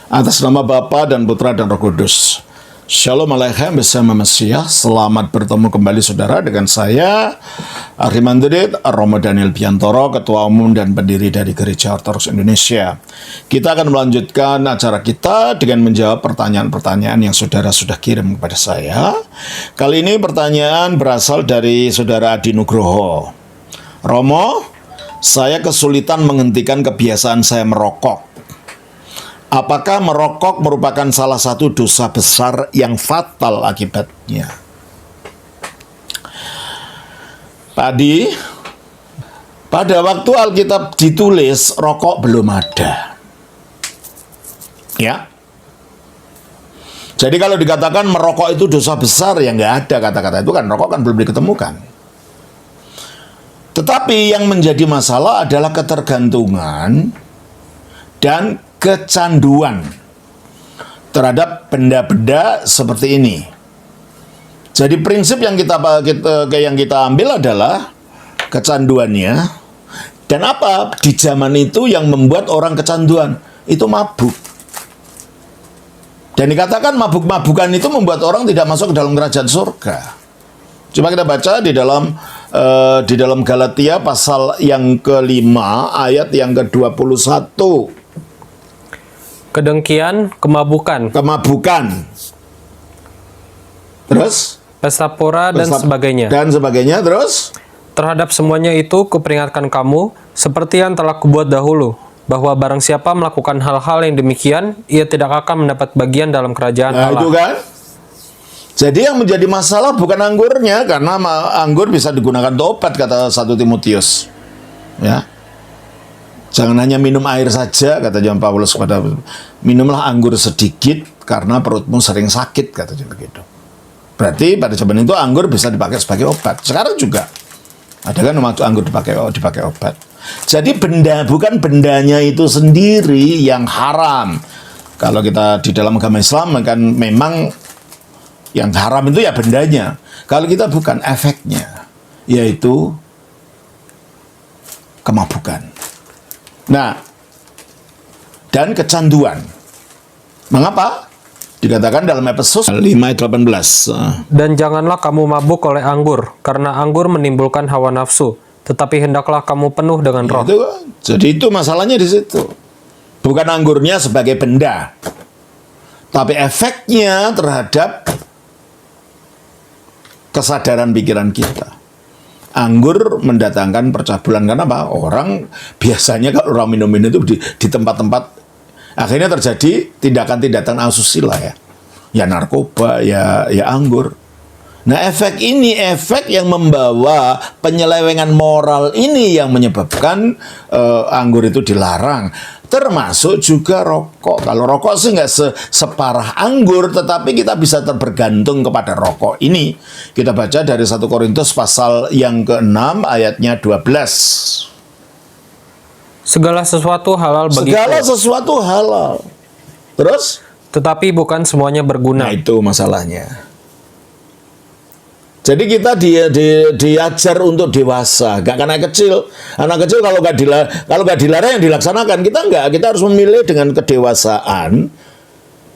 Atas nama Bapa dan Putra dan Roh Kudus. Shalom Aleichem bersama Mesiah. Selamat bertemu kembali saudara dengan saya Arhimandrit Romo Daniel Biantoro, Ketua Umum dan pendiri dari Gereja Ortodoks Indonesia. Kita akan melanjutkan acara kita dengan menjawab pertanyaan-pertanyaan yang saudara sudah kirim kepada saya. Kali ini pertanyaan berasal dari saudara Adi Nugroho. Romo, saya kesulitan menghentikan kebiasaan saya merokok. Apakah merokok merupakan salah satu dosa besar yang fatal akibatnya? Tadi, pada waktu Alkitab ditulis, rokok belum ada. Ya. Jadi kalau dikatakan merokok itu dosa besar, ya nggak ada kata-kata itu kan. Rokok kan belum diketemukan. Tetapi yang menjadi masalah adalah ketergantungan dan kecanduan terhadap benda-benda seperti ini. Jadi prinsip yang kita ambil adalah kecanduannya. Dan apa di zaman itu yang membuat orang kecanduan? Itu mabuk. Dan dikatakan mabuk-mabukan itu membuat orang tidak masuk ke dalam kerajaan surga. Coba kita baca di dalam Galatia pasal yang ke-5 ayat yang ke-21. Kedengkian, kemabukan, terus pesta pora dan sebagainya. Terus Terhadap semuanya itu kuperingatkan kamu, seperti yang telah kubuat dahulu, bahwa barang siapa melakukan hal-hal yang demikian, ia tidak akan mendapat bagian dalam kerajaan Allah. Itu kan? Jadi yang menjadi masalah bukan anggurnya, karena anggur bisa digunakan untuk obat, kata 1 Timotius. Ya. Jangan hanya minum air saja, kata Yohanes Paulus kepada minumlah anggur sedikit karena perutmu sering sakit, katanya begitu. Berarti pada zaman itu anggur bisa dipakai sebagai obat. Sekarang juga ada kan anggur dipakai obat. Jadi bukan bendanya itu sendiri yang haram. Kalau kita di dalam agama Islam kan memang yang haram itu ya bendanya. Kalau kita bukan efeknya, yaitu kemabukan. Nah, dan kecanduan. Mengapa? Dikatakan dalam Efesus 5 ayat 18. Dan janganlah kamu mabuk oleh anggur, karena anggur menimbulkan hawa nafsu, tetapi hendaklah kamu penuh dengan roh. Jadi itu masalahnya di situ. Bukan anggurnya sebagai benda, tapi efeknya terhadap kesadaran pikiran kita. Anggur mendatangkan percabulan. Karena apa? Orang biasanya kalau orang minum itu di tempat-tempat akhirnya terjadi tindakan-tindakan asusila ya. Ya narkoba, ya anggur. Nah efek ini efek yang membawa penyelewengan moral ini yang menyebabkan anggur itu dilarang. Termasuk juga rokok. Kalau rokok sih nggak separah anggur, tetapi kita bisa bergantung kepada rokok ini. Kita baca dari 1 Korintus pasal yang ke-6 ayatnya 12. Segala sesuatu halal bagiku. Segala sesuatu halal. Terus? Tetapi bukan semuanya berguna. Nah itu masalahnya. Jadi kita diajar untuk dewasa, gak kan anak kecil. Anak kecil kalau nggak dilarang yang dilaksanakan. Kita harus memilih dengan kedewasaan.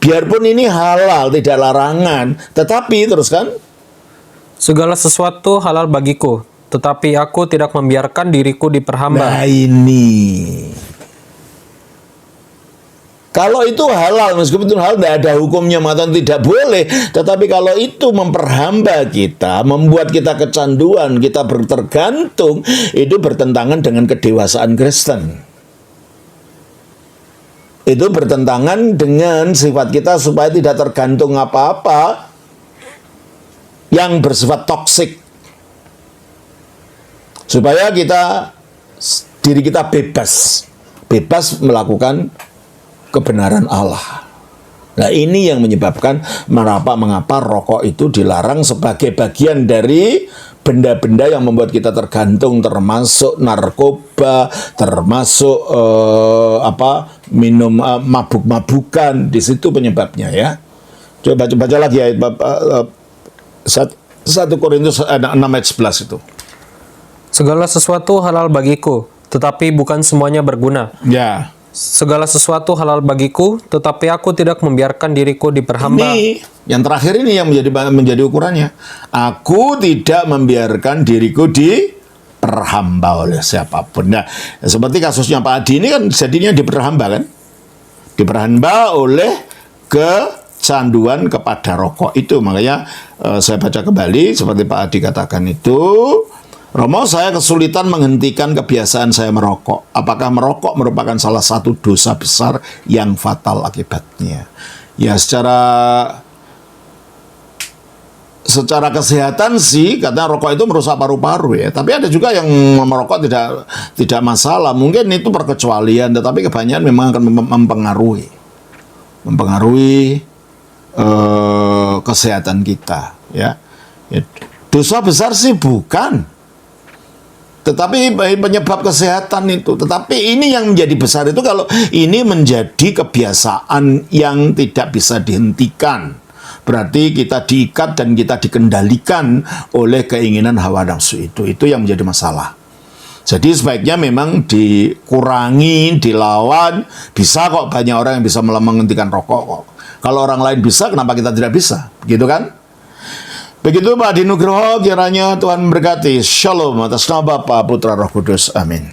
Biarpun ini halal, tidak larangan, tetapi terus kan? Segala sesuatu halal bagiku, tetapi aku tidak membiarkan diriku diperhamba. Nah ini. Kalau itu halal, meskipun itu halal, tidak ada hukumnya, mengatakan tidak boleh. Tetapi kalau itu memperhamba kita, membuat kita kecanduan, kita bertergantung, itu bertentangan dengan kedewasaan Kristen. Itu bertentangan dengan sifat kita supaya tidak tergantung apa-apa yang bersifat toksik. Supaya diri kita bebas melakukan kebenaran Allah. Nah ini yang menyebabkan mengapa rokok itu dilarang sebagai bagian dari benda-benda yang membuat kita tergantung, termasuk narkoba, termasuk minum mabuk-mabukan. Di situ penyebabnya ya. Coba baca lagi ayat 1 Korintus 6 ayat 11 itu. Segala sesuatu halal bagiku, tetapi bukan semuanya berguna. Ya. Segala sesuatu halal bagiku, tetapi aku tidak membiarkan diriku diperhamba. Ini yang terakhir ini yang menjadi ukurannya. Aku tidak membiarkan diriku diperhamba oleh siapapun. Nah, seperti kasusnya Pak Adi ini kan jadinya diperhamba kan? Diperhamba oleh kecanduan kepada rokok itu. Makanya saya baca kembali seperti Pak Adi katakan itu. Romo, saya kesulitan menghentikan kebiasaan saya merokok. Apakah merokok merupakan salah satu dosa besar yang fatal akibatnya? Ya, secara kesehatan sih, katanya rokok itu merusak paru-paru ya. Tapi ada juga yang merokok tidak masalah. Mungkin itu perkecualian, tetapi kebanyakan memang akan mempengaruhi kesehatan kita. Ya, dosa besar sih bukan. Tetapi penyebab kesehatan itu. Tetapi ini yang menjadi besar itu kalau ini menjadi kebiasaan yang tidak bisa dihentikan. Berarti kita diikat dan kita dikendalikan oleh keinginan hawa nafsu itu. Itu yang menjadi masalah. Jadi sebaiknya memang dikurangi, dilawan. Bisa kok banyak orang yang bisa menghentikan rokok kok. Kalau orang lain bisa, kenapa kita tidak bisa? Gitu kan? Begitu Pak Adi Nugroho, kiranya Tuhan memberkati. Shalom atas nama Bapa, Putra, Roh Kudus. Amin.